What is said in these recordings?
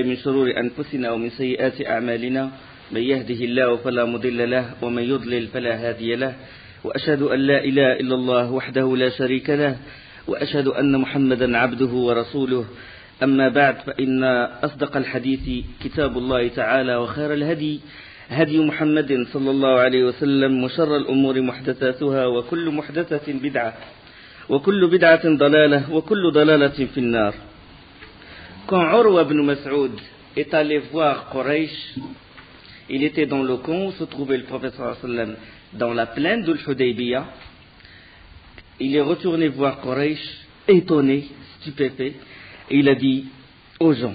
من شرور أنفسنا ومن سيئات أعمالنا من يهده الله فلا مضل له ومن يضلل فلا هادي له وأشهد أن لا إله إلا الله وحده لا شريك له وأشهد أن محمدا عبده ورسوله أما بعد فإن أصدق الحديث كتاب الله تعالى وخير الهدي هدي محمد صلى الله عليه وسلم وشر الأمور محدثاتها وكل محدثة بدعة وكل بدعة ضلالة وكل ضلالة في النار. Quand Urwa ibn Mas'ud est allé voir Quraysh, il était dans le camp où se trouvait le prophète sallallahu alayhi wa sallam dans la plaine de l'Hudaybiyah. Il est retourné voir Quraysh, étonné, stupéfait, et il a dit aux gens: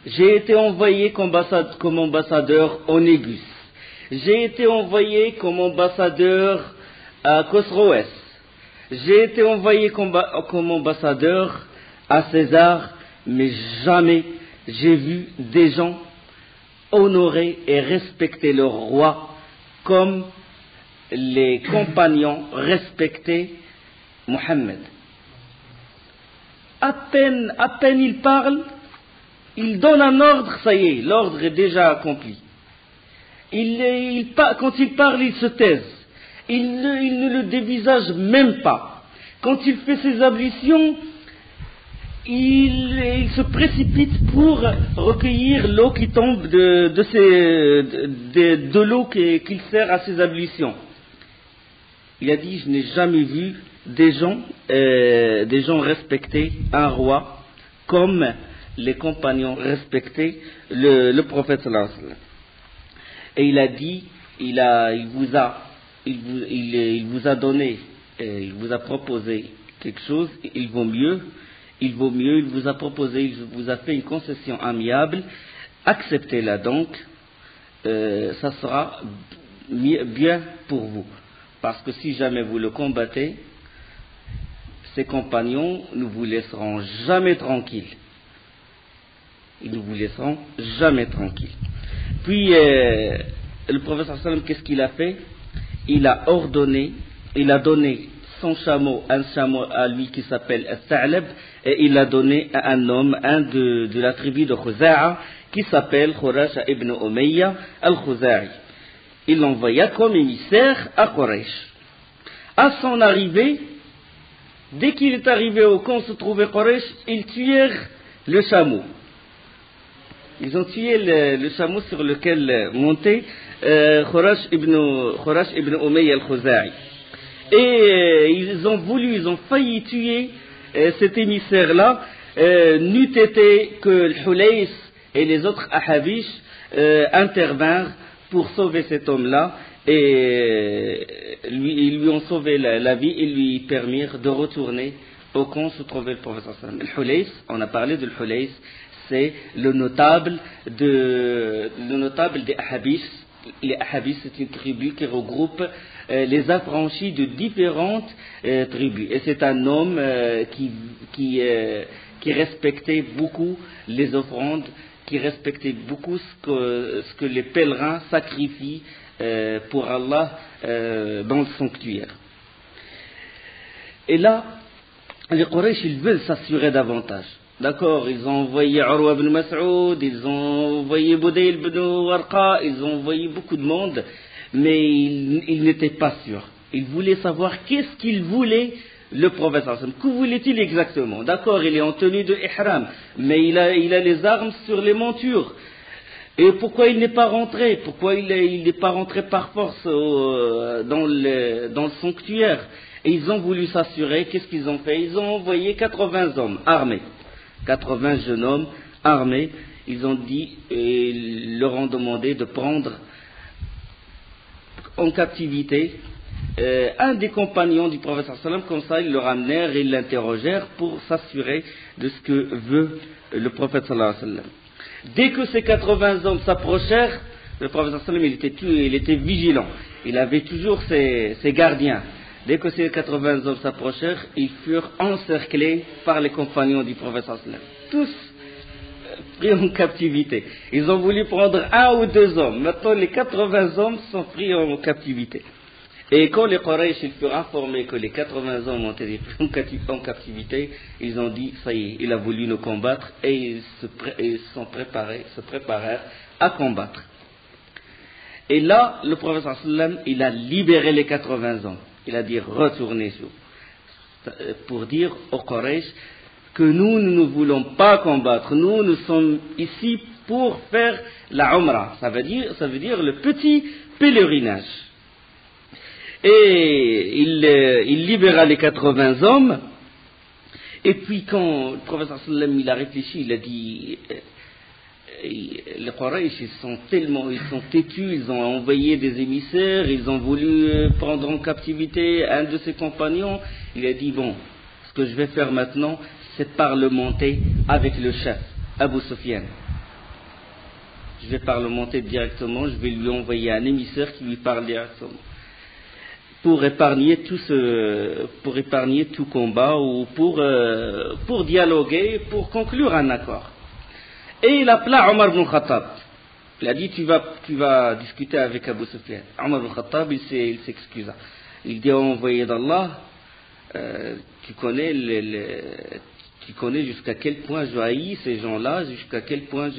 j'ai été envoyé comme ambassadeur au Négus, j'ai été envoyé comme ambassadeur à Khosroès, j'ai été envoyé comme ambassadeur à César, mais jamais j'ai vu des gens honorer et respecter leur roi comme les compagnons respectaient Mohammed. À peine il parle, il donne un ordre, ça y est, l'ordre est déjà accompli. Quand il parle, il se taise. Il ne le dévisage même pas. Quand il fait ses ablutions, il se précipite pour recueillir l'eau qui tombe de l'eau qu'il sert à ses ablutions. Il a dit: je n'ai jamais vu des gens respecter un roi comme les compagnons respectaient le prophète sallallahu alayhi wa sallam. Et il a dit, il vous a donné, il vous a proposé quelque chose, il vaut mieux, il vous a proposé, il vous a fait une concession amiable, acceptez-la donc, ça sera bien pour vous. Parce que si jamais vous le combattez, ses compagnons ne vous laisseront jamais tranquilles. Ils ne vous laisseront jamais tranquilles. Puis, le prophète sallallahu alayhi wa sallam, qu'est-ce qu'il a fait? Il a ordonné, il a donné son chameau, un chameau à lui qui s'appelle Al-Tha'lab, et il l'a donné à un homme, de la tribu de Khuza'a, qui s'appelle Khurash ibn Umayya al-Khuza'i. Il l'envoya comme émissaire à Quraysh. À son arrivée, dès qu'il est arrivé au camp où se trouvait Quraysh, ils tuèrent le chameau. Ils ont tué le chameau sur lequel montait Khurash ibn Umayya al-Khuza'i. Et ils ont failli tuer cet émissaire-là, n'eût été que le Hulays et les autres Ahabish intervinrent pour sauver cet homme-là, et ils lui ont sauvé la vie et lui permirent de retourner au camp où se trouvait le prophète sallallahu alayhi wa sallam. Le Hulays, on a parlé de Hulays, c'est le notable des Ahabish. Les Ahabish, c'est une tribu qui regroupe les affranchis de différentes tribus. Et c'est un homme qui respectait beaucoup les offrandes, qui respectait beaucoup ce que les pèlerins sacrifient pour Allah dans le sanctuaire. Et là, les Quraysh, ils veulent s'assurer davantage. D'accord, ils ont envoyé Urwa ibn Mas'ud, ils ont envoyé Budayl ibn Warqa, ils ont envoyé beaucoup de monde, mais ils n'étaient pas sûrs. Ils voulaient savoir qu'est-ce qu'il voulait le prophète sallallahu alayhi wa sallam. Que voulait-il exactement? D'accord, il est en tenue de ihram, mais il a les armes sur les montures. Et pourquoi il n'est pas rentré? Pourquoi il n'est pas rentré par force dans le sanctuaire? Et ils ont voulu s'assurer. Qu'est-ce qu'ils ont fait? Ils ont envoyé 80 hommes armés. 80 jeunes hommes armés, ils ont dit, et leur ont demandé de prendre en captivité un des compagnons du prophète sallallahu alayhi wa sallam. Comme ça, ils le ramenèrent et ils l'interrogèrent pour s'assurer de ce que veut le prophète sallallahu alayhi wa sallam. Dès que ces 80 hommes s'approchèrent, le prophète sallallahu alayhi wa sallam, il était vigilant, il avait toujours ses gardiens. Dès que ces 80 hommes s'approchèrent, ils furent encerclés par les compagnons du prophète sallallahu alayhi wa sallam. Tous pris en captivité. Ils ont voulu prendre un ou deux hommes. Maintenant, les 80 hommes sont pris en captivité. Et quand les Quraysh furent informés que les 80 hommes ont été pris en captivité, ils ont dit, ça y est, il a voulu nous combattre, et ils se préparèrent à combattre. Et là, le prophète sallam, il a libéré les 80 hommes. Il a dit, retournez pour dire aux Quraysh que nous ne voulons pas combattre. Nous sommes ici pour faire la Umrah. Ça veut dire le petit pèlerinage. Et il libéra les 80 hommes. Et puis quand le prophète sallam, il a réfléchi, il a dit, les Quraysh, ils sont têtus, ils ont envoyé des émissaires, ils ont voulu prendre en captivité un de ses compagnons. Il a dit, bon, ce que je vais faire maintenant, c'est parlementer avec le chef, Abu Sufyan. Je vais parlementer directement, je vais lui envoyer un émissaire qui lui parle directement. Pour épargner tout combat ou pour dialoguer, pour conclure un accord. Et il appela Omar ibn Khattab. Il a dit, tu vas discuter avec Abu Sufyan. Omar ibn Khattab, il s'excusa. Il dit, envoyé d'Allah, tu connais jusqu'à quel point je haïs ces gens-là, jusqu'à quel point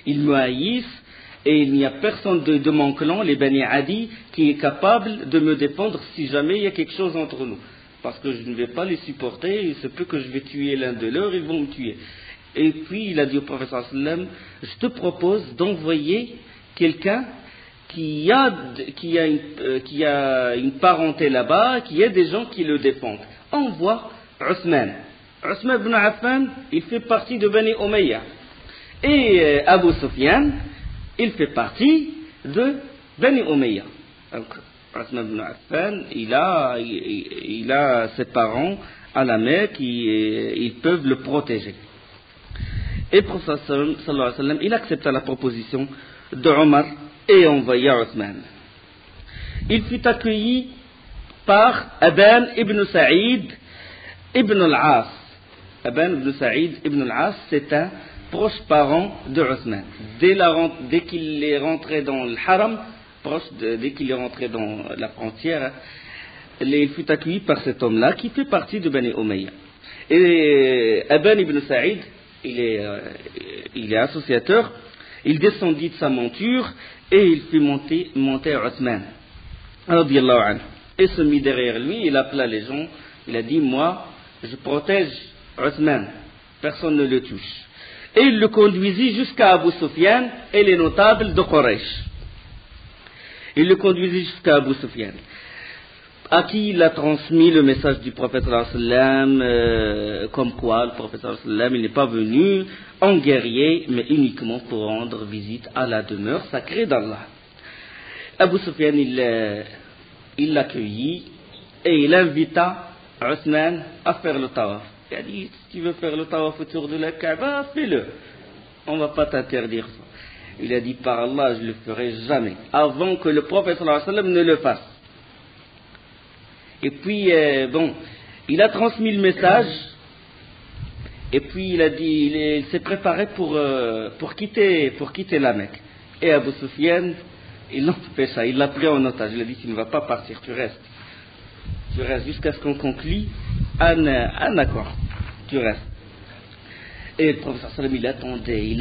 ils me haïssent, et il n'y a personne de mon clan, les Bani Adi, qui est capable de me défendre si jamais il y a quelque chose entre nous. Parce que je ne vais pas les supporter, il se peut que je vais tuer l'un de leurs, ils vont me tuer. Et puis il a dit au prophète sallam, je te propose d'envoyer quelqu'un qui a une parenté là-bas, qui a des gens qui le défendent. Envoie Othman. Othman ibn Affan, il fait partie de Bani Umayya. Et Abu Sufyan, il fait partie de Bani Umayya. Donc, Othman ibn Affan, il a ses parents à la Mecque, ils peuvent le protéger. Et le prophète sallallahu alayhi wa sallam, il accepta la proposition de Omar et envoya Othman. Il fut accueilli par Aban ibn Sa'id ibn al-As. Aban ibn Sa'id ibn al-As, c'est un proche parent de Othman. Dès qu'il est rentré dans le haram, dès qu'il est rentré dans la frontière, il fut accueilli par cet homme-là qui fait partie de Bani Umayya. Et Aban ibn Sa'id, il est associateur, il descendit de sa monture et il fit monter Othman, radiyallahu anhu, et se mit derrière lui, il appela les gens, il a dit, moi, je protège Othman, personne ne le touche. Et il le conduisit jusqu'à Abu Sufyan et les notables de Quraysh. Il le conduisit jusqu'à Abu Sufyan, à qui il a transmis le message du prophète sallam, comme quoi le prophète sallam, il n'est pas venu en guerrier, mais uniquement pour rendre visite à la demeure sacrée d'Allah. Abu Sufyan, il l'accueillit et il invita Othman à faire le tawaf. Il a dit, si tu veux faire le tawaf autour de la Kaaba, fais-le. On ne va pas t'interdire ça. Il a dit, par Allah, je ne le ferai jamais, avant que le prophète sallam ne le fasse. Et puis, il a transmis le message, et puis il a dit, il s'est préparé pour quitter la Mecque. Et Abu Sufyan, il l'empêcha, il l'a pris en otage. Il a dit, tu ne vas pas partir, tu restes. Tu restes jusqu'à ce qu'on conclue un accord. Tu restes. Et le prophète sallam, il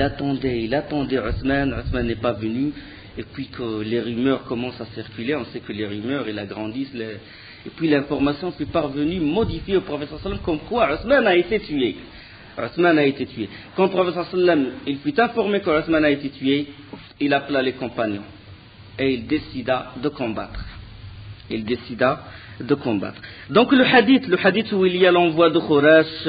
attendait Othman n'est pas venu. Et puis que les rumeurs commencent à circuler, on sait que les rumeurs, ils agrandissent. Et puis l'information fut parvenue, modifiée au prophète sallam, comme quoi Othman a été tué. Othman a été tué. Quand le prophète sallam, il fut informé que Othman a été tué, il appela les compagnons. Et il décida de combattre. Donc le hadith où il y a l'envoi de Khurash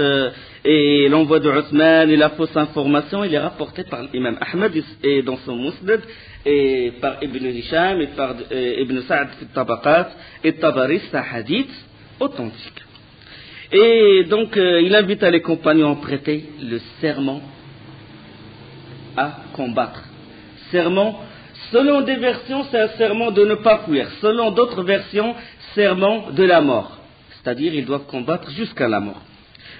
et l'envoi de Othman et la fausse information, il est rapporté par l'imam Ahmed et dans son Musnad, et par Ibn Hisham et par Ibn Sa'd fi Tabaqat et Tabari, c'est un hadith authentique. Et donc il invita les compagnons à prêter le serment à combattre. Serment, selon des versions, c'est un serment de ne pas fuir. Selon d'autres versions, serment de la mort. C'est-à-dire, ils doivent combattre jusqu'à la mort.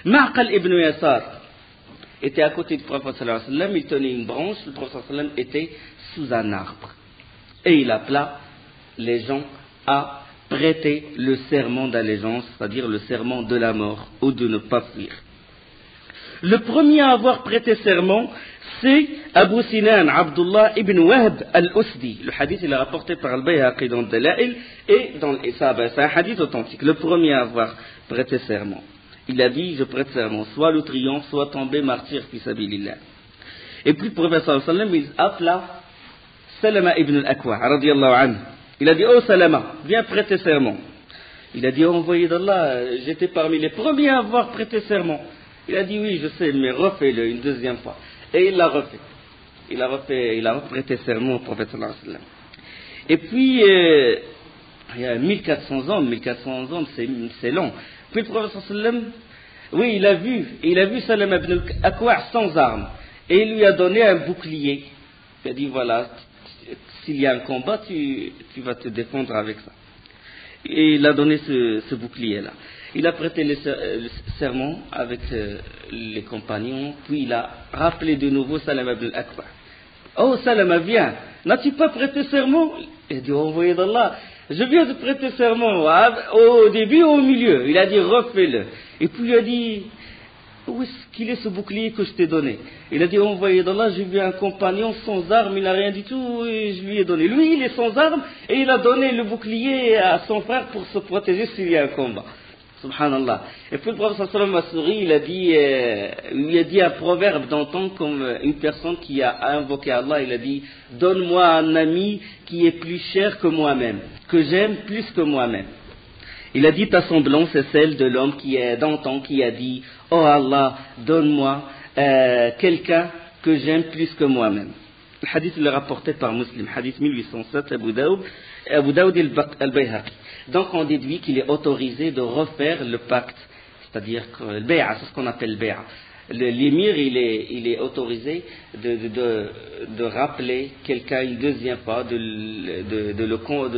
Ma'qal ibn Yasar était à côté du prophète sallallahu alayhi wa sallam, il tenait une branche, le prophète sallallahu alayhi wa sallam était sous un arbre. Et il appela les gens à prêté le serment d'allégeance, c'est-à-dire le serment de la mort, ou de ne pas fuir. Le premier à avoir prêté serment, c'est Abu Sinan Abdullah ibn Wahb al-Usdi. Le hadith il est rapporté par Al-Bayhaqi dans Dalail et dans l'Isaba. C'est un hadith authentique. Le premier à avoir prêté serment. Il a dit, je prête serment, soit le triomphe, soit tomber martyr, fi sabilillah. Et puis le prophète sallallahu alayhi wa sallam, il appela Salama ibn al-Akwa, radiyallahu anhu. Il a dit, oh Salama, viens prêter serment. Il a dit, oh envoyé d'Allah, j'étais parmi les premiers à avoir prêté serment. Il a dit, oui, je sais, mais refais-le une deuxième fois. Et il l'a refait. Il a prêté serment au prophète sallallahu alayhi wa sallam. Et puis, il y a 1400 ans, c'est long. Puis le prophète sallallahu alayhi wa sallam, oui, il a vu Salama ibn al-Akwa sans armes. Et il lui a donné un bouclier. Il a dit, voilà, s'il y a un combat, tu vas te défendre avec ça. Et il a donné ce bouclier-là. Il a prêté le serment avec les compagnons, puis il a rappelé de nouveau Salama ibn al-Akwa. Oh Salama, viens, n'as-tu pas prêté serment? Il a dit, oh envoyé d'Allah, je viens de prêter serment au début ou au milieu. Il a dit, refais-le. Et puis il a dit, où est-ce qu'il est ce bouclier que je t'ai donné? Il a dit, envoyé d'Allah, j'ai vu un compagnon sans armes, il n'a rien du tout, et je lui ai donné. Lui, il est sans armes, et il a donné le bouclier à son frère pour se protéger s'il y a un combat. Subhanallah. Et puis le prophète sallallahu alayhi wa sallam lui a dit un proverbe d'antan comme une personne qui a invoqué Allah. Il a dit, donne-moi un ami qui est plus cher que moi-même, que j'aime plus que moi-même. Il a dit, ta semblance c'est celle de l'homme qui est d'antan, qui a dit, oh Allah, donne-moi quelqu'un que j'aime plus que moi-même. Le hadith est rapporté par Muslim, hadith 1807, Abu Daoud al-Bayhaqi. Donc on déduit qu'il est autorisé de refaire le pacte, c'est-à-dire que le bay'a, c'est ce qu'on appelle le bay'a. L'émir, il est autorisé de rappeler quelqu'un une deuxième fois, de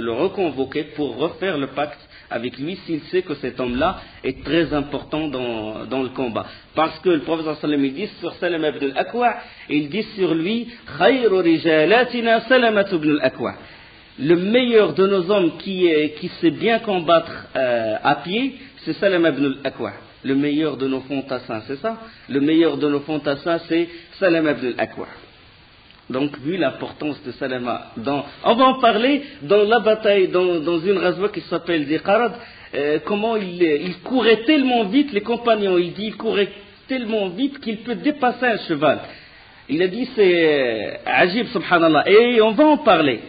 le reconvoquer pour refaire le pacte avec lui s'il sait que cet homme-là est très important dans le combat. Parce que le prophète sallallahu alayhi wa sallam dit sur Salama ibn al-Akwa, il dit sur lui, khayru rijalatina Salama ibn al-Akwa. Le meilleur de nos hommes qui sait bien combattre à pied, c'est Salama ibn al-Akwa. Le meilleur de nos fantassins, c'est ça? Le meilleur de nos fantassins, c'est Salama ibn al-Akwa. Donc, vu l'importance de Salama, on va en parler dans la bataille, dans une razwa qui s'appelle Diqarad, comment il courait tellement vite, les compagnons, il courait tellement vite qu'il peut dépasser un cheval. Il a dit, c'est ajib, subhanallah. Et on va en parler.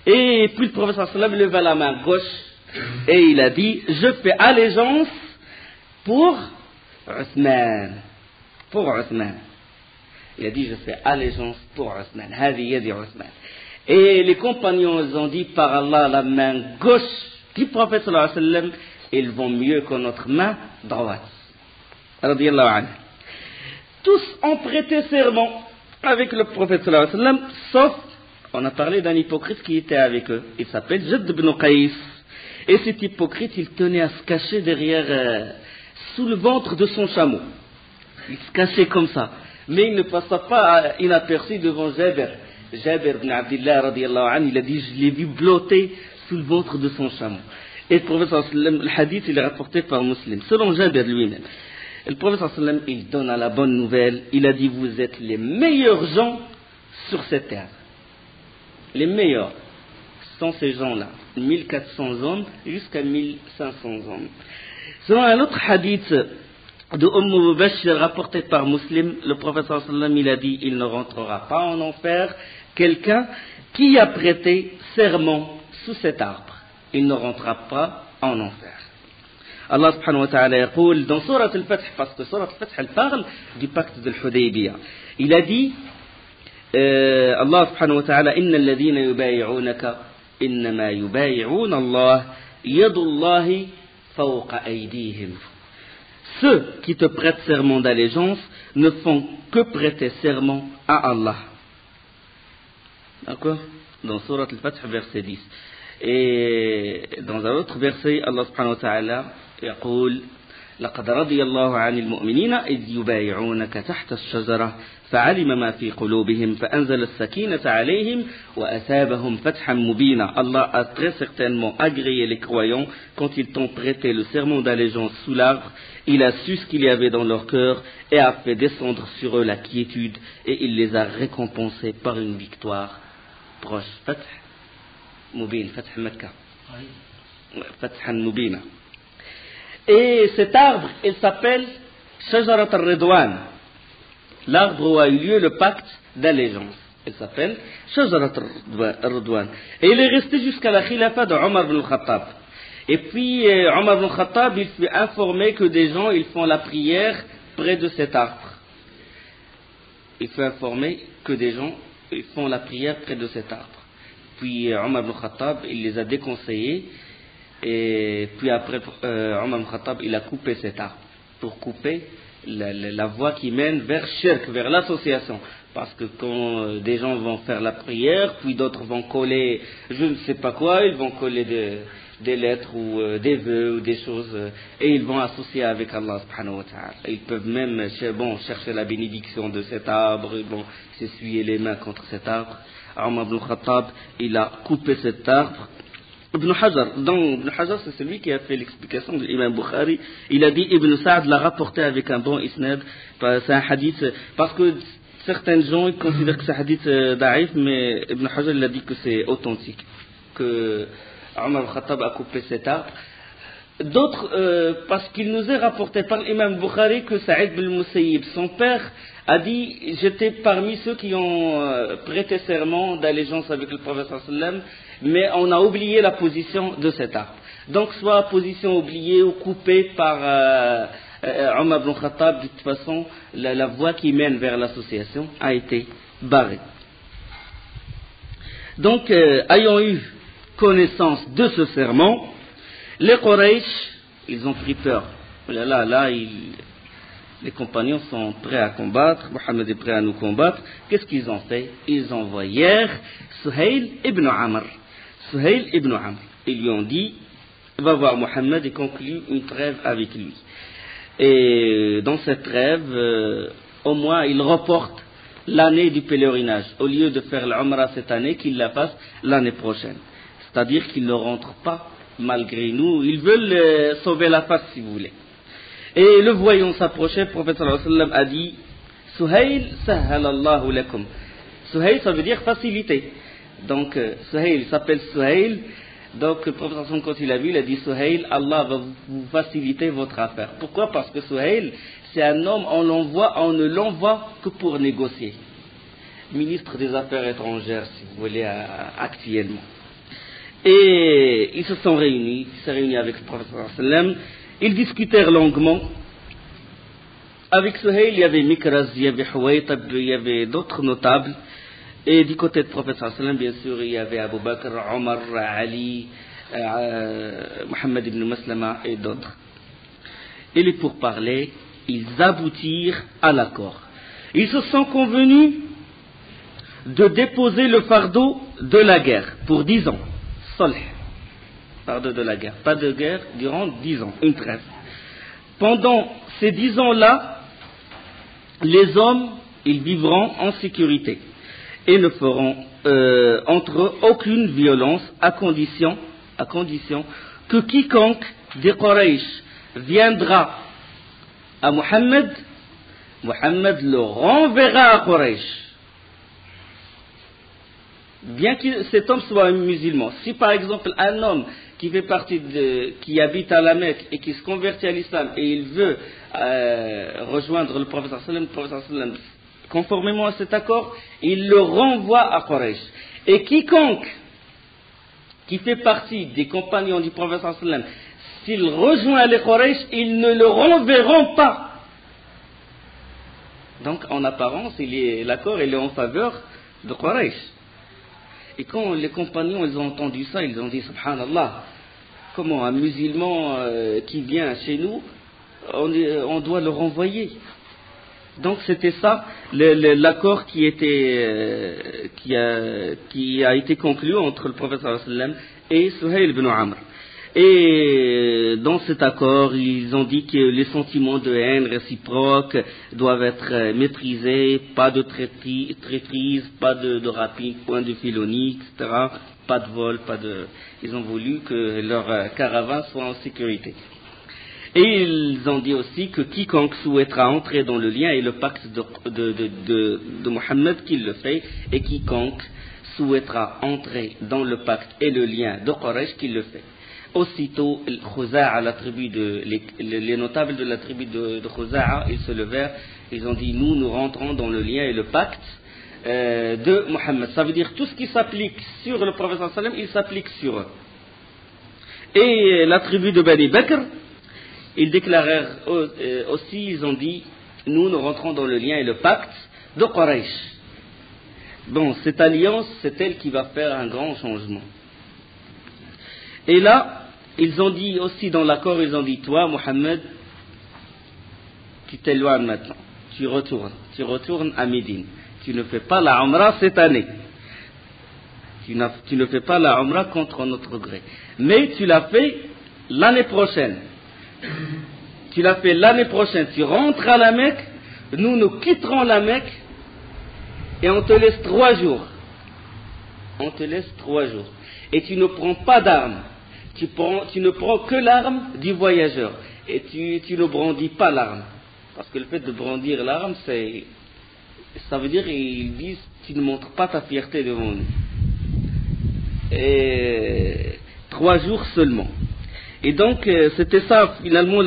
Et puis le prophète sallallahu alayhi wa sallam leva la main gauche et il a dit, je fais allégeance pour Othman. Il a dit, je fais allégeance pour Othman. Hadi yadi Othman. Et les compagnons ils ont dit, par Allah, la main gauche du prophète sallallahu alayhi wa sallam, ils vont mieux que notre main droite. Radiyallahu anhu. Tous ont prêté serment avec le prophète sallallahu alayhi wa sallam, sauf, on a parlé d'un hypocrite qui était avec eux. Il s'appelle Jadd ibn Qais. Et cet hypocrite, il tenait à se cacher derrière, sous le ventre de son chameau. Il se cachait comme ça. Mais il ne passa pas inaperçu devant Jabir. Jabir ibn Abdillah, radiyallahu anhu, il a dit, je l'ai vu blotter sous le ventre de son chameau. Et le prophète sallallahu alayhi wa sallam, le hadith, il est rapporté par Muslim, selon Jabir lui-même. Le prophète sallallahu alayhi wa sallam, il donne à la bonne nouvelle, il a dit, vous êtes les meilleurs gens sur cette terre. Les meilleurs sont ces gens-là, 1400 hommes jusqu'à 1500 hommes. Selon un autre hadith de Mubashir rapporté par Muslim, le prophète sallallahu alayhi wa sallam, il a dit, il ne rentrera pas en enfer quelqu'un qui a prêté serment sous cet arbre. Il ne rentrera pas en enfer. Allah subhanahu wa ta'ala yaqul dans Surat al-Fath, parce que Surat al-Fath elle parle du pacte de l'Hudaybiyah. Il a dit, Allah subhanahu wa ta'ala, inna alladhina yubayi'unaka innama yubayi'una Allah yadullahi fawqa aydihim. Ceux qui te prêtent serment d'allégeance ne font que prêter serment à Allah. D'accord? Dans Surat al-Fath, verset 10. Et dans un autre verset, Allah subhanahu wa ta'ala يقول لقد رضي الله عن المؤمنين إذ يبايعونك تحت الشجرة فعلم ما في قلوبهم فأنزل السكينة عليهم وأثابهم فتحا مبينا. Allah a très certainement agréé les croyants quand ils t'ont prêté le serment d'allégeance sous l'arbre. Il a su ce qu'il y avait dans leur cœur et a fait descendre sur eux la quiétude et il les a récompensés par une victoire proche. Fath Mubin, Fath Mecca. Fathan Mubina. Et cet arbre, il s'appelle Shajarat al-Ridwan. L'arbre où a eu lieu le pacte d'allégeance. Il s'appelle Shajarat al-Ridwan. Et il est resté jusqu'à la khilafa de Omar ibn al-Khattab. Et puis Omar ibn al-Khattab, il fut informé que des gens, ils font la prière près de cet arbre. Il fut informé que des gens, ils font la prière près de cet arbre. Puis Omar ibn al-Khattab, il les a déconseillés. Et puis après, Omar ibn Khattab, il a coupé cet arbre pour couper la voie qui mène vers Shirk, vers l'association. Parce que quand des gens vont faire la prière, puis d'autres vont coller, je ne sais pas quoi, ils vont coller des lettres ou des vœux ou des choses, et ils vont associer avec Allah subhanahu wa ta'ala. Ils peuvent même chercher la bénédiction de cet arbre, ils vont s'essuyer les mains contre cet arbre. Omar ibn Khattab, il a coupé cet arbre. Ibn Hajar, c'est celui qui a fait l'explication de l'imam Bukhari. Il a dit, Ibn Sa'd l'a rapporté avec un bon isnad. C'est un hadith, parce que certains gens ils considèrent que c'est un hadith da'if, mais Ibn Hajar il a dit que c'est authentique, que Omar al-Khattab a coupé cet arbre. D'autres, parce qu'il nous est rapporté par l'imam Bukhari que Sa'id bin Musayyib, son père, a dit, j'étais parmi ceux qui ont prêté serment d'allégeance avec le prophète sallam, mais on a oublié la position de cet arbre. Donc soit position oubliée ou coupée par Omar ibn Khattab, de toute façon, la voie qui mène vers l'association a été barrée. Donc, ayant eu connaissance de ce serment, les Quraysh, ils ont pris peur. Les compagnons sont prêts à combattre, Mohammed est prêt à nous combattre. Qu'est-ce qu'ils ont fait? Ils envoyèrent Suhayl ibn Amr. Suhayl ibn Amr. Ils lui ont dit, va voir Mohammed et conclut une trêve avec lui. Et dans cette trêve, au moins, il reporte l'année du pèlerinage. Au lieu de faire l'Umrah cette année, qu'il la fasse l'année prochaine. C'est-à-dire qu'ils ne rentrent pas malgré nous. Ils veulent sauver la face, si vous voulez. Et le voyant s'approcher, le prophète sallallahu alayhi wa sallam a dit, Suhayl sahhalallahu lakum. Suhayl, ça veut dire facilité. Donc, Suhayl s'appelle Suhayl. Donc, le prophète sallallahu alayhi wa sallam, quand il a vu, il a dit, Suhayl, Allah va vous faciliter votre affaire. Pourquoi? Parce que Suhayl, c'est un homme, on ne l'envoie que pour négocier. Ministre des Affaires étrangères, si vous voulez, actuellement. Et ils se sont réunis, il s'est réuni avec le prophète sallallahu alayhi wa sallam. Ils discutèrent longuement. Avec Suhayl, il y avait Mikraz, il y avait Huwaytab, il y avait d'autres notables. Et du côté du prophète sallallahu alayhi wa sallam, bien sûr, il y avait Abu Bakr, Omar, Ali, Mohammed ibn Maslama et d'autres. Et les pourparlers, ils aboutirent à l'accord. Ils se sont convenus de déposer le fardeau de la guerre pour 10 ans. Salh. Fardeau de la guerre. Pas de guerre durant 10 ans. Une trêve. Pendant ces 10 ans-là, les hommes, ils vivront en sécurité et ne feront entre eux aucune violence à condition que quiconque des Quraysh viendra à Mohammed le renverra à Quraysh. Bien que cet homme soit un musulman. Si par exemple un homme qui fait partie qui habite à la Mecque et qui se convertit à l'islam et il veut rejoindre le prophète sallallahu alayhi wa sallam, conformément à cet accord, il le renvoie à Quraysh. Et quiconque qui fait partie des compagnons du prophète sallallahu alayhi wa sallam, s'il rejoint les Quraysh, ils ne le renverront pas. Donc en apparence, l'accord est en faveur de Quraysh. Et quand les compagnons ils ont entendu ça, ils ont dit Subhanallah, comment un musulman qui vient chez nous, on doit le renvoyer. Donc c'était ça l'accord qui a été conclu entre le prophète sallallahu alayhi wa sallam et Suhayl ibn Amr. Et dans cet accord, ils ont dit que les sentiments de haine réciproque doivent être maîtrisés, pas de traîtrise, pas de rapine, point de félonie, etc. Pas de vol, Ils ont voulu que leur caravane soit en sécurité. Et ils ont dit aussi que quiconque souhaitera entrer dans le lien et le pacte de Mohammed, qu'il le fait, et quiconque souhaitera entrer dans le pacte et le lien de Quraysh, qu'il le fait. Aussitôt, les notables de la tribu de Khuza'a, ils se levèrent, ils ont dit, nous rentrons dans le lien et le pacte de Mohammed. Ça veut dire tout ce qui s'applique sur le prophète sallallahu alayhi wa sallam, il s'applique sur eux. Et la tribu de Bani Bakr, ils déclarèrent aussi, ils ont dit, nous rentrons dans le lien et le pacte de Quraysh. Bon, cette alliance, c'est elle qui va faire un grand changement. Et là, ils ont dit aussi dans l'accord, ils ont dit, toi, Mohammed, tu t'éloignes maintenant, tu retournes à Médine. Tu ne fais pas la Umrah cette année. Tu ne fais pas la Umrah contre notre gré. Mais tu l'as fait l'année prochaine. Tu l'as fait l'année prochaine. Tu rentres à la Mecque, nous quitterons la Mecque et on te laisse 3 jours. On te laisse 3 jours. Et tu ne prends pas d'armes. Tu ne prends que l'arme du voyageur. Et tu ne brandis pas l'arme. Parce que le fait de brandir l'arme, ça veut dire, ils disent, tu ne montres pas ta fierté devant nous. Et 3 jours seulement. Et donc, c'était ça, finalement,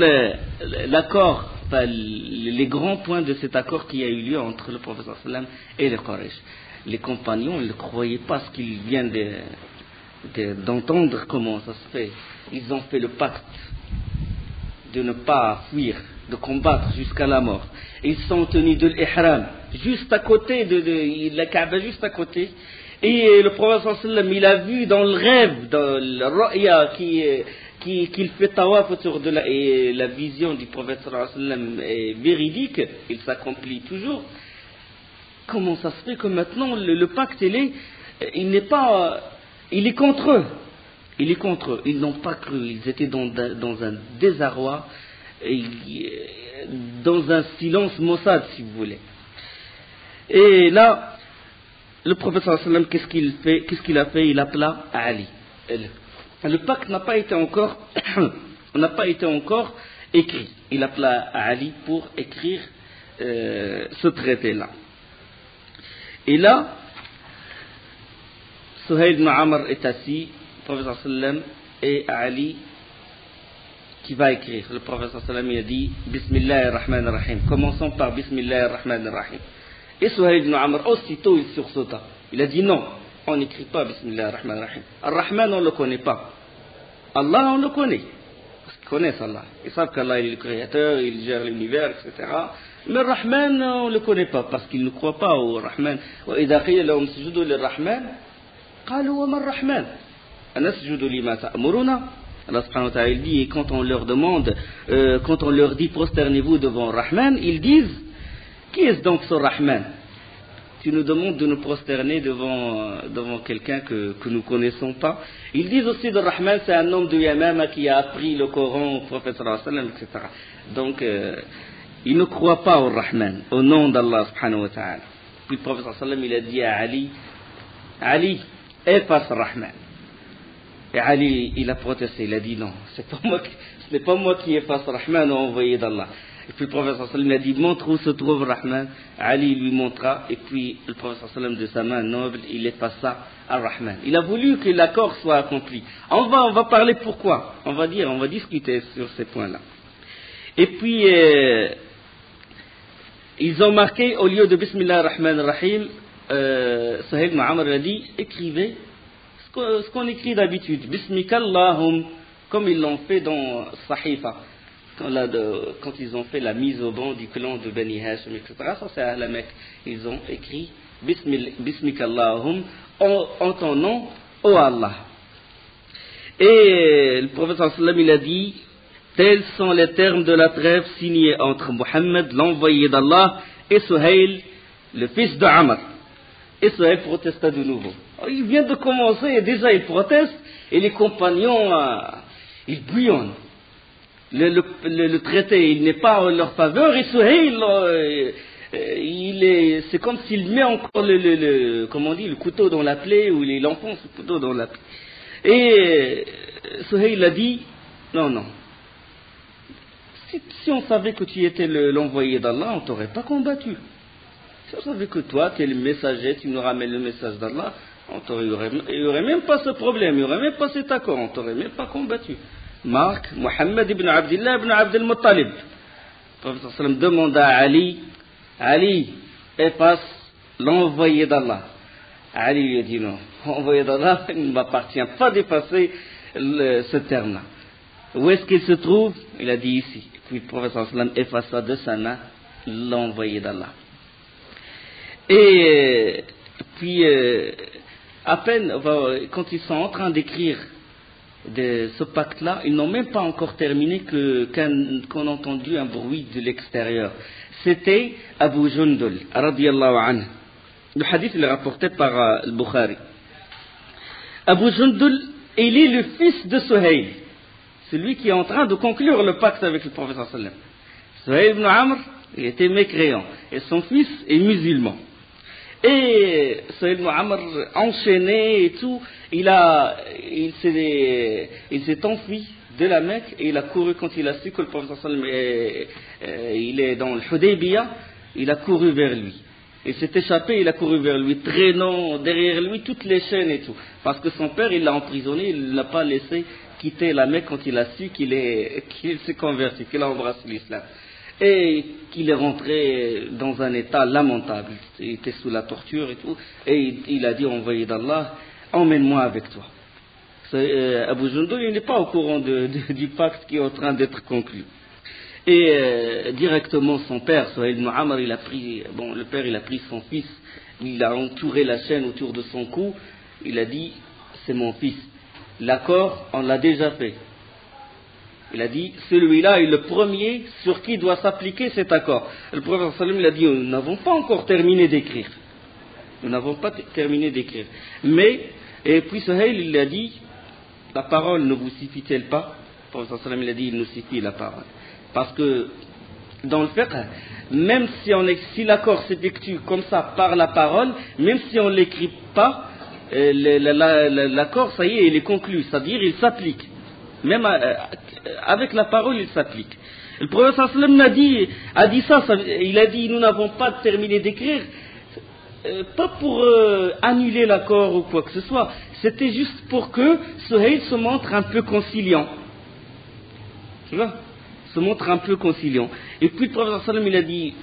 l'accord, enfin, les grands points de cet accord qui a eu lieu entre le prophète sallam et les Quraysh. Les compagnons, ils ne croyaient pas ce qu'ils viennent d'entendre, comment ça se fait. Ils ont fait le pacte de ne pas fuir, de combattre jusqu'à la mort. Ils sont tenus de l'ihram, juste à côté de la Kaaba, juste à côté. Et le prophète sallam, il a vu dans le rêve, dans le ru'ya qu'il fait tawaf autour de et la vision du prophète sallam est véridique, il s'accomplit toujours. Comment ça se fait que maintenant le pacte il est contre eux. Il est contre eux. Ils n'ont pas cru. Ils étaient dans un désarroi, dans un silence maussade, si vous voulez. Et là, le prophète sallallahu alayhi wa sallam, qu'est-ce qu'il a fait? Il appela Ali. Le pacte n'a pas été encore écrit. Il appela Ali pour écrire ce traité-là. Et là, Suhayl ibn Amr est assis, le prophète sallam et Ali qui va écrire. Le prophète sallam a dit Bismillahir Rahmanir Rahim. Commençons par Bismillahir Rahmanir Rahim. Et Suhayl ibn Amr, aussitôt il sursauta. Il a dit non, on n'écrit pas Bismillahir Rahmanir Rahim. Ar-Rahman, on ne le connaît pas. Allah, on le connaît. Parce qu'ils connaissent Allah. Ils savent qu'Allah est le créateur, il gère l'univers, etc. Mais Rahman, on ne le connaît pas parce qu'ils ne croient pas au Rahman. وَإِذَا قِيلَ لَهُمْ اسْجُدُوا لِلرَّحْمَنِ قَالُوا وَمَا الرَّحْمَنُ أَنَسْجُدُ لِمَا تَأْمُرُونَ. Allah subhanahu wa ta'ala dit, et quand on leur demande, quand on leur dit prosternez-vous devant Rahman, ils disent qui est donc ce Rahman? Tu nous demandes de nous prosterner devant quelqu'un que nous ne connaissons pas. Ils disent aussi de Rahman, c'est un homme de Yamama qui a appris le Coran au prophète sallallahu alayhi wa sallam, etc. Donc, ils ne croient pas au Rahman, au nom d'Allah subhanahu wa ta'ala. Puis le prophète sallallahu alayhi wa sallam, il a dit à Ali, efface Rahman. Et Ali, il a protesté, il a dit non, ce n'est pas moi qui efface Rahman, envoyé d'Allah. Et puis le prophète sallallahu alayhi wa sallam a dit montre où se trouve Rahman. Ali lui montra, et puis le prophète sallallahu alayhi wa sallam de sa main noble, il effaça Ar-Rahman. Il a voulu que l'accord soit accompli. On va parler pourquoi. On va discuter sur ces points-là. Et puis ils ont marqué au lieu de Bismillah ar-Rahman ar-Rahim, Suhayl ibn Amr a dit écrivez ce qu'on écrit d'habitude, Bismikallahum, comme ils l'ont fait dans Sahifa. Quand ils ont fait la mise au banc du clan de Bani Hashim, etc., ça c'est à la Mecque. Ils ont écrit Bismikallahum, en ton nom, ô Allah. Et le prophète sallallahu alayhi wa sallam, il a dit tels sont les termes de la trêve signée entre Mohammed, l'envoyé d'Allah, et Suhayl, le fils de Amr. Et Suhayl protesta de nouveau. Il vient de commencer et déjà il proteste, et les compagnons ils bouillonnent. Le traité, il n'est pas en leur faveur, et Suhail, c'est comme s'il met encore comment on dit, le couteau dans la plaie, ou il enfonce le couteau dans la plaie. Et Suhail a dit, non. Si on savait que tu étais l'envoyé d'Allah, on t'aurait pas combattu. Si on savait que toi, tu es le messager, tu nous ramènes le message d'Allah, il n'y aurait même pas ce problème, il n'y aurait même pas cet accord, on t'aurait même pas combattu. Marc, Mohammed ibn Abdullah ibn Abdel Muttalib. Le prophète sallam demanda à Ali, efface l'envoyé d'Allah. Ali lui a dit non, l'envoyé d'Allah, il ne m'appartient pas d'effacer ce terme-là. Où est-ce qu'il se trouve? Il a dit ici. Puis le prophète sallam effaça de sa main l'envoyé d'Allah. Et puis, à peine, quand ils sont en train d'écrire de ce pacte-là, ils n'ont même pas encore terminé qu'on a entendu un bruit de l'extérieur. C'était Abu Jundul, radiyallahu anhu. Le hadith est rapporté par le Bukhari. Abu Jundul, il est le fils de Suhail, celui qui est en train de conclure le pacte avec le prophète sallallahu alayhi wa sallam. Suhail ibn Amr, il était mécréant, et son fils est musulman. Et Suhail ibn Amr, enchaîné et tout, il s'est enfui de la Mecque, et il a couru quand il a su que le prophète sallallahu alayhi wa sallam il est dans le Hudaybiyah, il a couru vers lui. Il s'est échappé, il a couru vers lui, traînant derrière lui toutes les chaînes et tout. Parce que son père, il l'a emprisonné, il ne l'a pas laissé quitter la Mecque quand il a su qu'il s'est converti, qu'il a embrassé l'islam. Et qu'il est rentré dans un état lamentable. Il était sous la torture et tout. Et il a dit, envoyé d'Allah, emmène-moi avec toi. Abu Jundul, il n'est pas au courant du pacte qui est en train d'être conclu. Et directement son père, Suhail ibn Amr, le père il a pris son fils, il a entouré la chaîne autour de son cou, il a dit, c'est mon fils. L'accord, on l'a déjà fait. Il a dit, celui-là est le premier sur qui doit s'appliquer cet accord. Le prophète sallam il a dit, nous n'avons pas encore terminé d'écrire. Mais, et puis Suhail il a dit, la parole ne vous suffit-elle pas? Le prophète sallam il a dit, il nous suffit la parole. Parce que dans le fiqh, même si l'accord s'effectue comme ça par la parole, même si on ne l'écrit pas, l'accord, ça y est, il est conclu, c'est-à-dire il s'applique. Même avec la parole, il s'applique. Le prophète sallam a dit ça, il a dit nous n'avons pas terminé d'écrire, pas pour annuler l'accord ou quoi que ce soit, c'était juste pour que Suhail se montre un peu conciliant. Tu vois? Se montre un peu conciliant. Et puis le prophète sallam il a dit,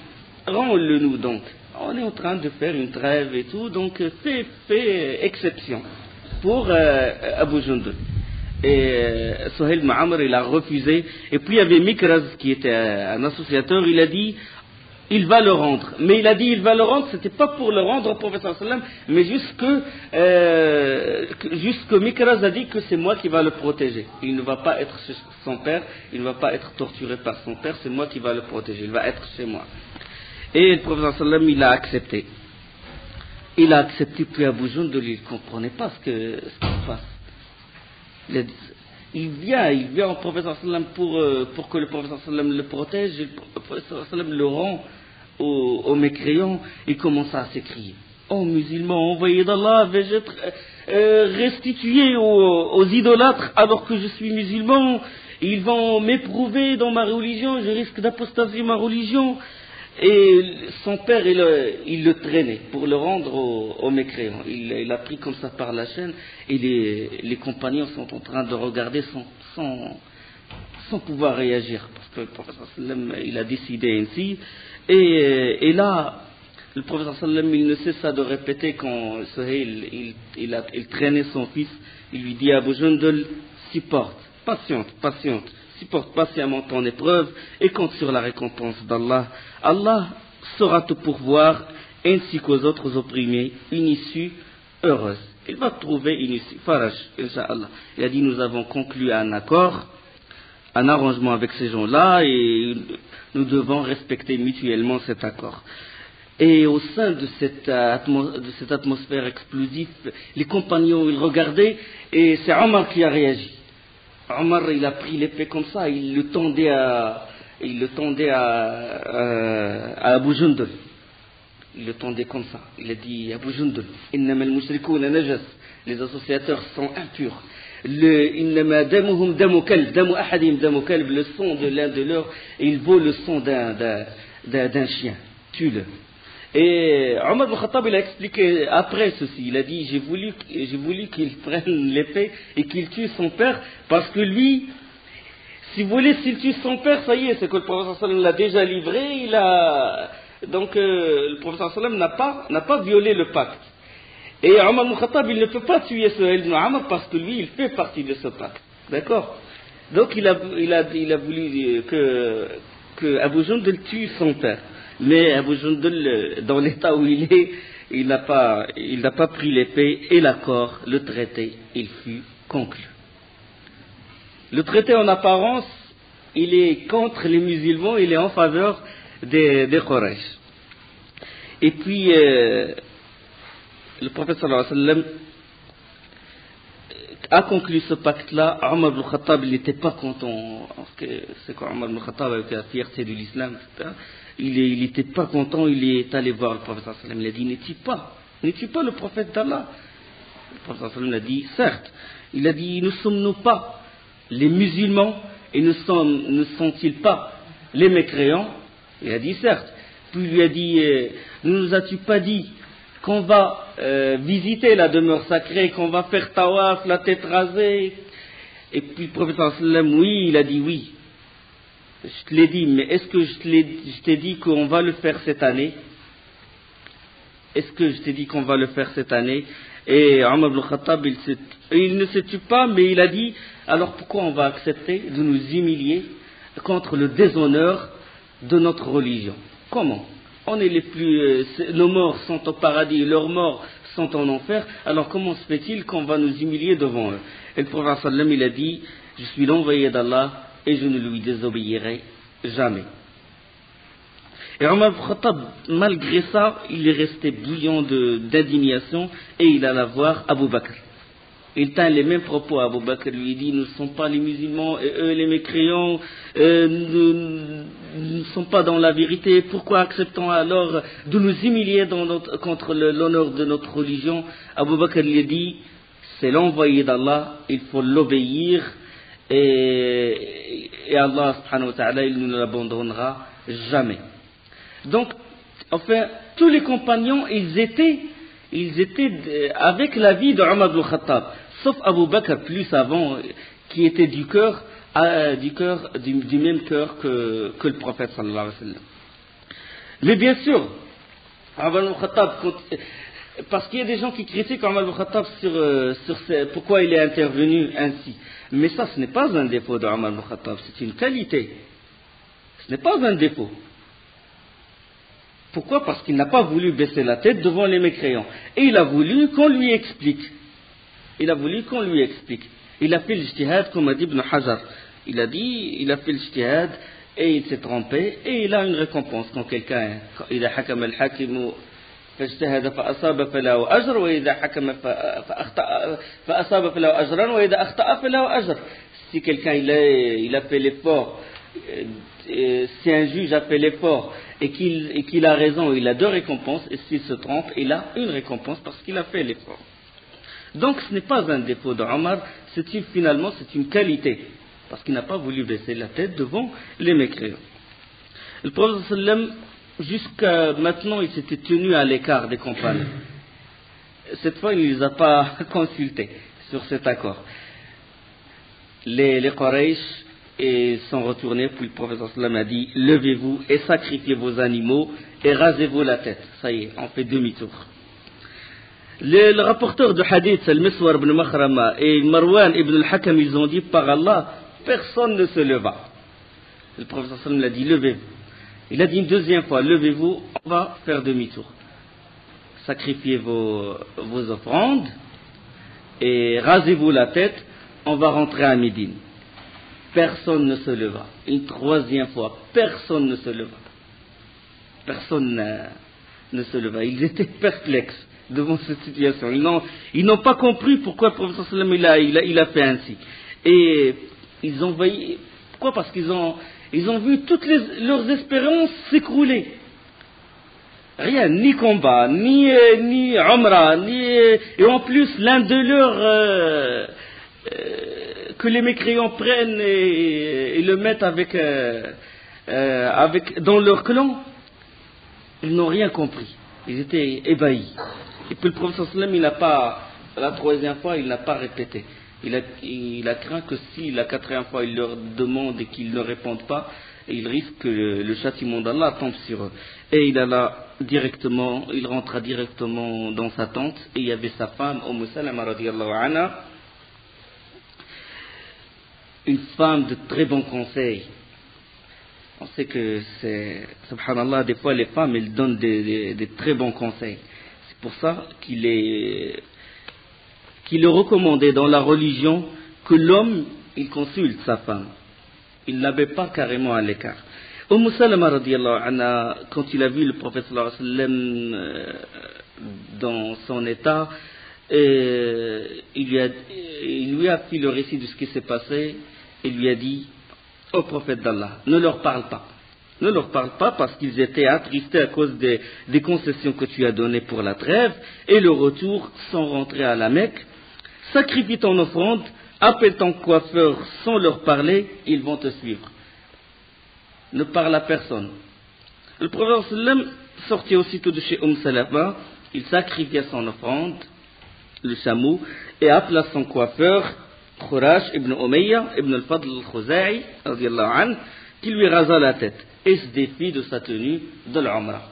rends-le nous donc. On est en train de faire une trêve et tout, donc fais exception pour Abu Jundul. Et Suhail ibn Amr il a refusé. Et puis il y avait Mikraz qui était un associateur, il a dit, il va le rendre. Mais il a dit, il va le rendre, c'était pas pour le rendre au prophète sallam, mais juste que Mikraz a dit que c'est moi qui va le protéger. Il ne va pas être chez son père, il ne va pas être torturé par son père, c'est moi qui va le protéger, il va être chez moi. Et le prophète sallam, il a accepté. Il a accepté, puis Abu Jundul, il ne comprenait pas ce qui se passe. Il vient au prophète sallam pour que le prophète sallam le protège, et le prophète sallam le rend aux mécréants, il commence à s'écrier. Oh musulmans, envoyés d'Allah, vais-je être restitué aux idolâtres alors que je suis musulman? Ils vont m'éprouver dans ma religion, je risque d'apostasier ma religion. Et son père, il le traînait pour le rendre aux mécréants. Il a pris comme ça par la chaîne, et les compagnons sont en train de regarder sans pouvoir réagir, parce que le prophète sallam il a décidé ainsi. Et là, le prophète sallam il ne cessa de répéter quand Suhail il traînait son fils, il lui dit à Abu Jundul, supporte, patiente, supporte patiemment ton épreuve et compte sur la récompense d'Allah. Allah saura te pourvoir, ainsi qu'aux autres opprimés, une issue heureuse. Il va trouver une issue, faraj, Inch'Allah. Il a dit, nous avons conclu un accord, un arrangement avec ces gens-là, et nous devons respecter mutuellement cet accord. Et au sein de cette atmosphère explosive, les compagnons, ils regardaient, et c'est Omar qui a réagi. Omar, il a pris l'épée comme ça, il le tendait à Abu Jundul. Il le tendait comme ça. Il a dit, Abu Jundul, innama al-mushrikouna najas, les associateurs sont impurs. Innama damuhum damu kalb, damu ahadim damu kalb, le sang de l'un de leurs, il vaut le sang d'un chien. Tue-le. Et Omar ibn Khattab, il a expliqué après ceci, il a dit, j'ai voulu qu'il prenne l'épée et qu'il tue son père, parce que lui, si vous voulez, s'il tue son père, ça y est, c'est que le prophète sallam l'a déjà livré, donc le prophète sallam n'a pas violé le pacte. Et Omar ibn Khattab, il ne peut pas tuer ce ibn Amr parce que lui, il fait partie de ce pacte. D'accord? Donc il a voulu que Abu Jundul tue son père. Mais Abu Jundul, dans l'état où il est, il n'a pas pris l'épée et l'accord, le traité, il fut conclu. Le traité en apparence, il est contre les musulmans, il est en faveur des Quraysh. Et puis, le prophète sallallahu alayhi wa sallam a conclu ce pacte-là. Omar ibn Khattab, il n'était pas content, parce que c'est quand Omar ibn Khattab avec la fierté de l'islam, etc. Il n'était pas content, il est allé voir le prophète sallallahu alayhi wa sallam, il a dit, n'es-tu pas le prophète d'Allah? Le prophète sallallahu alayhi wa sallam a dit, certes. Il a dit, ne sommes-nous pas les musulmans et ne sont-ils pas les mécréants? Il a dit, certes. Puis il lui a dit, ne nous as-tu pas dit qu'on va visiter la demeure sacrée, qu'on va faire tawaf, la tête rasée? Et puis le prophète sallallahu alayhi wa sallam, oui, il a dit oui. Je te l'ai dit, mais est-ce que je t'ai dit qu'on va le faire cette année? Est-ce que je t'ai dit qu'on va le faire cette année? Et Omar ibn Khattab, il ne se tue pas, mais il a dit, alors pourquoi on va accepter de nous humilier contre le déshonneur de notre religion? Comment? On est nos morts sont au paradis, leurs morts sont en enfer, alors comment se fait-il qu'on va nous humilier devant eux? Et le prophète sallam, il a dit, je suis l'envoyé d'Allah et je ne lui désobéirai jamais. Et Omar ibn Khattab, malgré ça, il est resté bouillant d'indignation et il alla voir Abu Bakr. Il tint les mêmes propos à Abu Bakr, lui dit, nous ne sommes pas les musulmans et eux les mécréants, nous ne sommes pas dans la vérité, pourquoi acceptons alors de nous humilier contre l'honneur de notre religion? Abu Bakr lui dit, c'est l'envoyé d'Allah, il faut l'obéir et Allah subhanahu wa ta'ala, il ne l'abandonnera jamais. Donc, enfin, tous les compagnons, ils étaient avec l'avis de Omar ibn Khattab, sauf Abu Bakr, plus avant, qui était du même cœur que le prophète sallallahu alayhi wa sallam. Mais bien sûr, Omar ibn Khattab, parce qu'il y a des gens qui critiquent Omar ibn Khattab sur pourquoi il est intervenu ainsi. Mais ça, ce n'est pas un défaut de Omar ibn Khattab, c'est une qualité. Ce n'est pas un défaut. Pourquoi? Parce qu'il n'a pas voulu baisser la tête devant les mécréants. Et il a voulu qu'on lui explique. Il a fait l'ijtihad, comme a dit Ibn Hajar. Il a fait l'ijtihad et il s'est trompé et il a une récompense. Quand quelqu'un, il a hakam al-hakim فاجتهد فأصاب فله أجر وإذا حكم فأصاب فله أجرا وإذا أخطأ فله أجر. Si quelqu'un il a fait l'effort, si un juge a fait l'effort et qu'il a raison, il a deux récompenses, et s'il se trompe, il a une récompense parce qu'il a fait l'effort. Donc ce n'est pas un défaut de Omar, finalement c'est une qualité, parce qu'il n'a pas voulu baisser la tête devant les mécréants. Le prophète sallam, jusqu'à maintenant, il s'était tenu à l'écart des compagnons. Cette fois, il ne les a pas consultés sur cet accord. Les Quraysh sont retournés, puis le prophète sallam a dit, levez-vous et sacrifiez vos animaux et rasez-vous la tête. Ça y est, on fait demi-tour. Le rapporteur de hadith, Al-Miswar ibn Makhrama et Marwan ibn al-Hakam, ils ont dit, par Allah, personne ne se leva. Le prophète sallam a dit, levez-vous. Il a dit une deuxième fois, levez-vous, on va faire demi-tour. Sacrifiez vos offrandes et rasez-vous la tête, on va rentrer à Médine. Personne ne se leva. Une troisième fois, personne ne se leva. Personne ne se leva. Ils étaient perplexes devant cette situation. Ils n'ont pas compris pourquoi le prophète sallam il a fait ainsi. Et Ils ont veillé. Pourquoi? Parce qu'ils ont vu toutes leurs espérances s'écrouler. Rien, ni combat, ni Umrah, et en plus l'un de leurs que les mécréants prennent et le mettent dans leur clan. Ils n'ont rien compris. Ils étaient ébahis. Et puis le prophète sallam, il n'a pas, la troisième fois, il n'a pas répété. Il a craint que si la quatrième fois il leur demande et qu'ils ne répondent pas, il risque que le châtiment d'Allah tombe sur eux. Et il rentra directement dans sa tente, et il y avait sa femme, Salama radiyallahu anha, une femme de très bons conseils. On sait que subhanallah, des fois les femmes, elles donnent des très bons conseils. C'est pour ça qu'il est recommandé dans la religion que l'homme, il consulte sa femme. Il ne l'avait pas carrément à l'écart. Salama radiyallahu anha, quand il a vu le prophète sallallahu alayhi wa sallam dans son état, il lui a fait le récit de ce qui s'est passé, et lui a dit: ô prophète d'Allah, ne leur parle pas. Ne leur parle pas, parce qu'ils étaient attristés à cause des concessions que tu as données pour la trêve, et le retour sans rentrer à la Mecque. Sacrifie ton offrande, appelle ton coiffeur sans leur parler, ils vont te suivre. Ne parle à personne. Le prophète sallam sortit aussitôt de chez Salama, il sacrifia son offrande, le chameau, et appela son coiffeur, Khurash ibn Umayya ibn al-Fadl al-Khuza'i, qui lui rasa la tête et se défie de sa tenue de l'Umrah.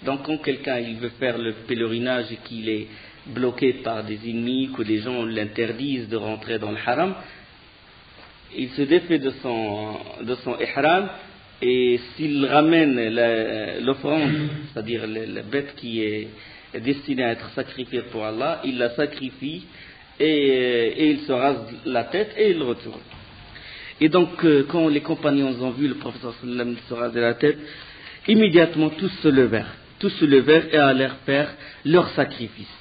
Donc quand quelqu'un il veut faire le pèlerinage et qu'il est bloqué par des ennemis, que les gens l'interdisent de rentrer dans le haram, il se défait de son ihram, et s'il ramène l'offrande, c'est-à-dire la bête qui est destinée à être sacrifiée pour Allah, il la sacrifie et il se rase la tête et il retourne. Et donc quand les compagnons ont vu le prophète sallam se raser la tête, immédiatement tous se levèrent et allèrent faire leur sacrifice.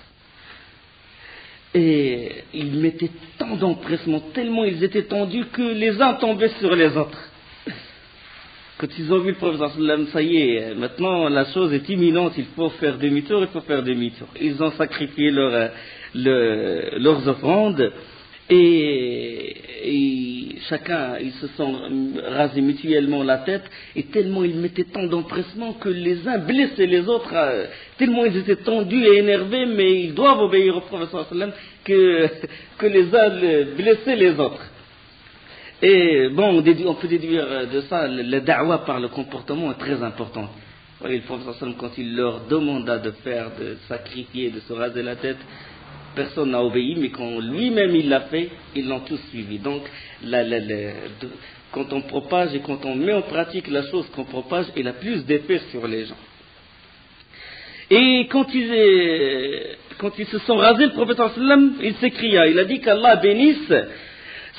Et ils mettaient tant d'empressement, tellement ils étaient tendus que les uns tombaient sur les autres. Quand ils ont vu le prophète sallam, ça y est, maintenant la chose est imminente, il faut faire demi-tour. Ils ont sacrifié leurs offrandes, et chacun, ils se sont rasés mutuellement la tête, et tellement ils mettaient tant d'empressement que les uns blessaient les autres, tellement ils étaient tendus et énervés, mais ils doivent obéir au prophète sallam, que les uns blessaient les autres. Et bon, on peut déduire de ça, le da'wa par le comportement est très important. Vous voyez, le prophète sallam, quand il leur demanda de sacrifier, de se raser la tête, personne n'a obéi, mais quand lui-même il l'a fait, ils l'ont tous suivi. Donc, quand on propage et quand on met en pratique la chose qu'on propage, il a plus d'effet sur les gens. Et quand ils se sont rasés, le prophète sallam, il s'écria, il a dit qu'Allah bénisse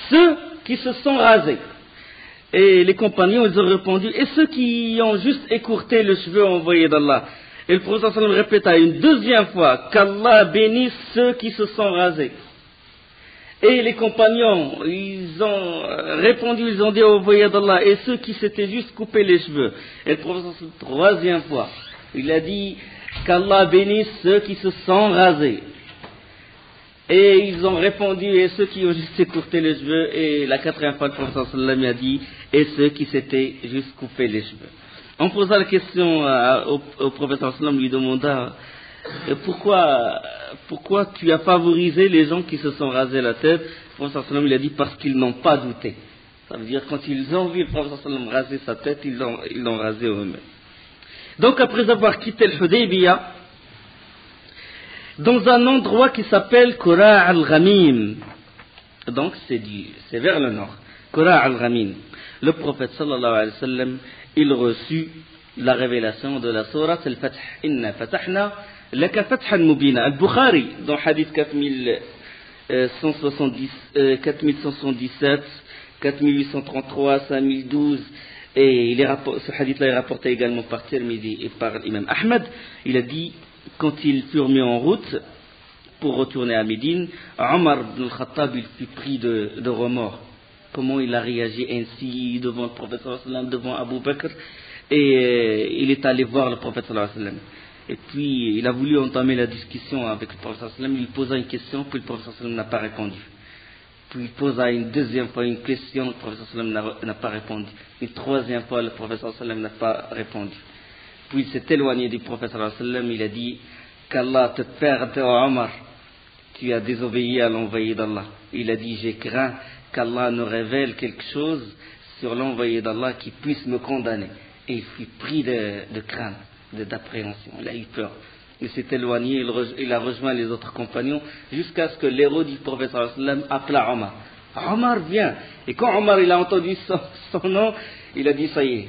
ceux qui se sont rasés. Et les compagnons, ils ont répondu: et ceux qui ont juste écourté le cheveu envoyé d'Allah? Et le prophète sallam répéta une deuxième fois qu'Allah bénisse ceux qui se sont rasés. Et les compagnons, ils ont répondu, ils ont dit au envoyé d'Allah: et ceux qui s'étaient juste coupé les cheveux? Et le prophète sallam, troisième fois, il a dit qu'Allah bénisse ceux qui se sont rasés. Et ils ont répondu: et ceux qui ont juste écourté les cheveux? Et la quatrième fois, le prophète sallam a dit: et ceux qui s'étaient juste coupé les cheveux. On posa la question au prophète sallam, lui demanda: pourquoi tu as favorisé les gens qui se sont rasés la tête? Le prophète sallam il a dit: parce qu'ils n'ont pas douté. Ça veut dire quand ils ont vu le prophète sallam raser sa tête, ils l'ont rasé eux-mêmes. Donc après avoir quitté le Hudaybiyah, dans un endroit qui s'appelle Qura' al-Ghamim, donc c'est vers le nord, Qura' al-Ghamim, le prophète sallallahu alayhi wa sallam, il reçut la révélation de la sourate al-Fath. Inna fatahna laka fathan mubina. Al-Bukhari, dans hadith 4177, 4833, 5012, et ce hadith-là est rapporté également par Tirmidhi et par l'imam Ahmed. Il a dit, quand ils furent mis en route pour retourner à Médine, Omar ibn al-Khattab, il fut pris de remords. comment il a réagi ainsi devant le prophète sallallahu alayhi wa sallam, devant Abu Bakr, et il est allé voir le prophète sallallahu alayhi wa sallam. Et puis il a voulu entamer la discussion avec le prophète sallallahu alayhi wa sallam, il lui posa une question, puis le prophète sallallahu alayhi wa sallam n'a pas répondu. Puis il posa une deuxième fois une question, le prophète sallallahu alayhi wa sallam n'a pas répondu. Une troisième fois, le prophète sallallahu alayhi wa sallam n'a pas répondu. Puis il s'est éloigné du prophète sallallahu alayhi wa sallam, il a dit qu'Allah te perde, Omar, tu as désobéi à l'envoyé d'Allah. Il a dit, j'ai craint qu'Allah nous révèle quelque chose sur l'envoyé d'Allah qui puisse me condamner. Et il fut pris de crainte, d'appréhension, il a eu peur. Il s'est éloigné, il a rejoint les autres compagnons, jusqu'à ce que l'héros du prophète sallallahu alayhi wa sallam appela Omar. Omar, viens. Et quand Omar il a entendu son nom, il a dit, ça y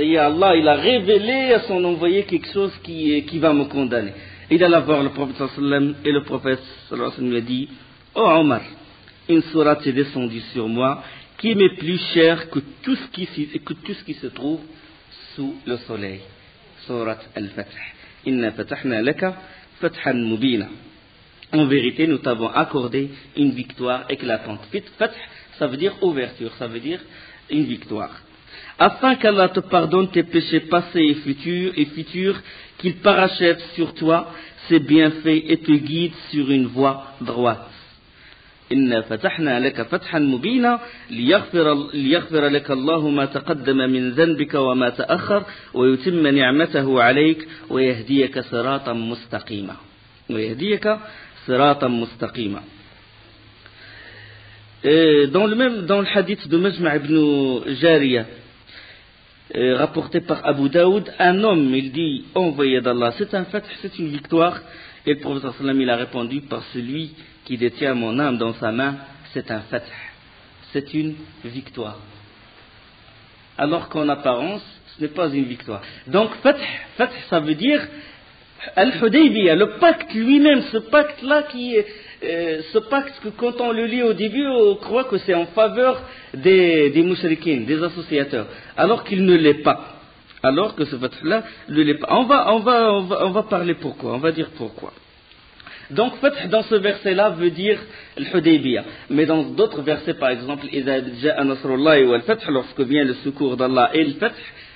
est, Allah, il a révélé à son envoyé quelque chose qui va me condamner. Il alla voir le prophète sallallahu alayhi wa sallam, et le prophète sallallahu alayhi wa sallam lui a dit, oh Omar, une sourate est descendue sur moi qui m'est plus chère que tout ce qui se trouve sous le soleil. Sourate Al-Fath. Inna fatahna laka fathan mubina. En vérité, nous t'avons accordé une victoire éclatante. Fath, ça veut dire ouverture, ça veut dire une victoire. Afin qu'Allah te pardonne tes péchés passés et futurs, qu'il parachève sur toi ses bienfaits et te guide sur une voie droite. إنا فتحنا لك فتحا مبينا ليغفر لك الله ما تقدم من ذنبك وما تأخر ويتم نعمته عليك ويهديك صراطا مستقيما. Dans le hadith de Majma' ibn Jariya, rapporté par Abu Daoud, un homme, il dit, envoyé d'Allah, c'est un fath, c'est une victoire. Et le prophète sallallahu alayhi wa sallam, il a répondu, par celui qui détient mon âme dans sa main, c'est un fath, c'est une victoire. Alors qu'en apparence, ce n'est pas une victoire. Donc fath, ça veut dire Al-Hudaybiyah, le pacte lui-même, ce pacte-là ce pacte que quand on le lit au début, on croit que c'est en faveur des mushrikines, des associateurs, alors qu'il ne l'est pas. Alors que ce fath-là ne l'est pas. On va parler pourquoi, on va dire pourquoi. Donc fath dans ce verset-là veut dire Al-Hudaybiyah. Mais dans d'autres versets, par exemple, إِذَا جَاءَ نَصْرُ اللَّهِ وَالْفَتْحُ, lorsque vient le secours d'Allah et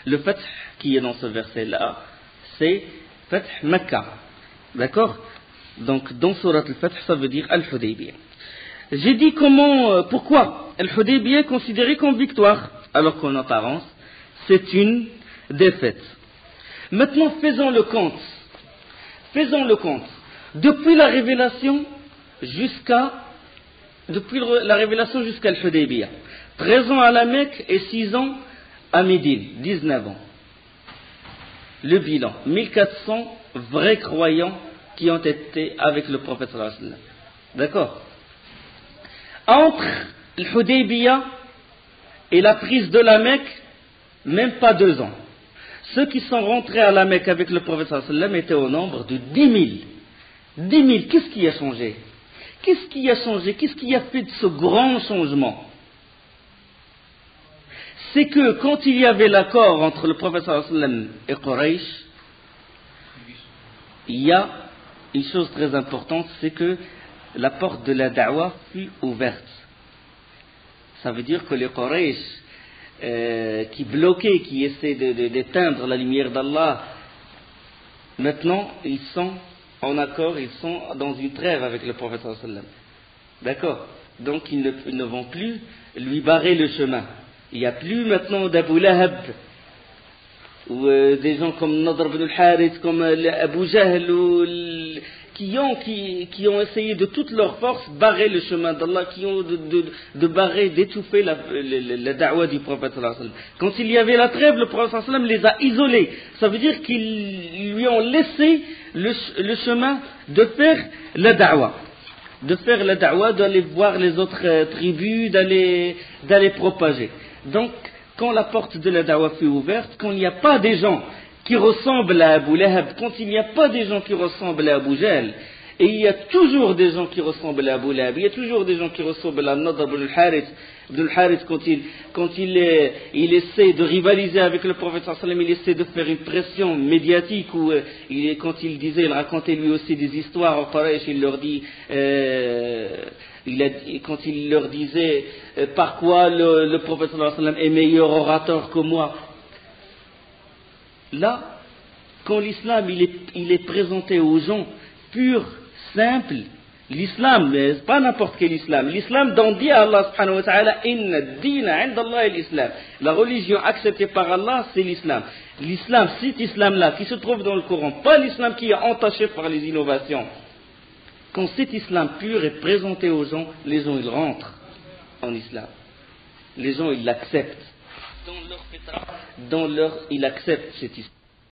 le fath qui est dans ce verset-là, c'est fath Makkah. D'accord? Donc dans Surat Al-Fath, ça veut dire Al-Hudaybiyah. J'ai dit pourquoi Al-Hudaybiyah est considéré comme victoire, alors qu'en apparence, c'est une défaite. Maintenant, faisons le compte. Depuis la révélation jusqu'à Al-Hudaybiyah. 13 ans à la Mecque et 6 ans à Médine, 19 ans. Le bilan, 1400 vrais croyants qui ont été avec le prophète sallallahu alayhi wa sallam. D'accord? Entre Al-Hudaybiyah et la prise de la Mecque, même pas 2 ans. Ceux qui sont rentrés à la Mecque avec le prophète sallallahu alayhi wa sallam étaient au nombre de 10 000. 10 000, qu'est-ce qui a changé? Qu'est-ce qui a fait de ce grand changement? C'est que quand il y avait l'accord entre le prophète sallallahu alayhi wa sallam et Quraysh, il y a une chose très importante, c'est que la porte de la da'wah fut ouverte. Ça veut dire que les Quraysh qui bloquaient, qui essaient d'éteindre la lumière d'Allah, maintenant ils sont en accord, ils sont dans une trêve avec le prophète sallallahu alayhi wa sallam. D'accord? Donc ils ne vont plus lui barrer le chemin. Il n'y a plus maintenant d'Abu Lahab ou des gens comme Nadr ibn al-Harith, comme Abu Jahl, qui ont essayé de toute leur force barrer le chemin d'Allah, qui ont d'étouffer la da'wah du prophète sallallahu alayhi wa sallam. Quand il y avait la trêve, le prophète sallallahu alayhi wa sallam les a isolés. Ça veut dire qu'ils lui ont laissé le chemin de faire la da'wah. D'aller voir les autres tribus, d'aller propager. Donc, quand la porte de la da'wah fut ouverte, quand il n'y a pas des gens qui ressemblent à Abu Lahab, quand il n'y a pas des gens qui ressemblent à Abu Jahl, Et il y a toujours des gens qui ressemblent à Abu Lahab, il y a toujours des gens qui ressemblent à Nadr ibn al-Harith. Ibn al-Harith, quand il essaie de rivaliser avec le prophète sallallahu alayhi wa sallam, il essaie de faire une pression médiatique, quand il racontait lui aussi des histoires en Quraysh, il leur dit, quand il leur disait par quoi le prophète sallallahu alayhi wa sallam est meilleur orateur que moi. Là, quand l'islam il est présenté aux gens pur, simple, l'islam, mais pas n'importe quel islam, l'islam dont dit Allah subhanahu wa ta'ala, inna ad-dina 'inda Allah al-islam. La religion acceptée par Allah, c'est l'islam. L'islam, cet islam-là, qui se trouve dans le Coran, pas l'islam qui est entaché par les innovations. Quand cet islam pur est présenté aux gens, les gens ils rentrent en islam. Les gens ils l'acceptent. Ils acceptent cet islam.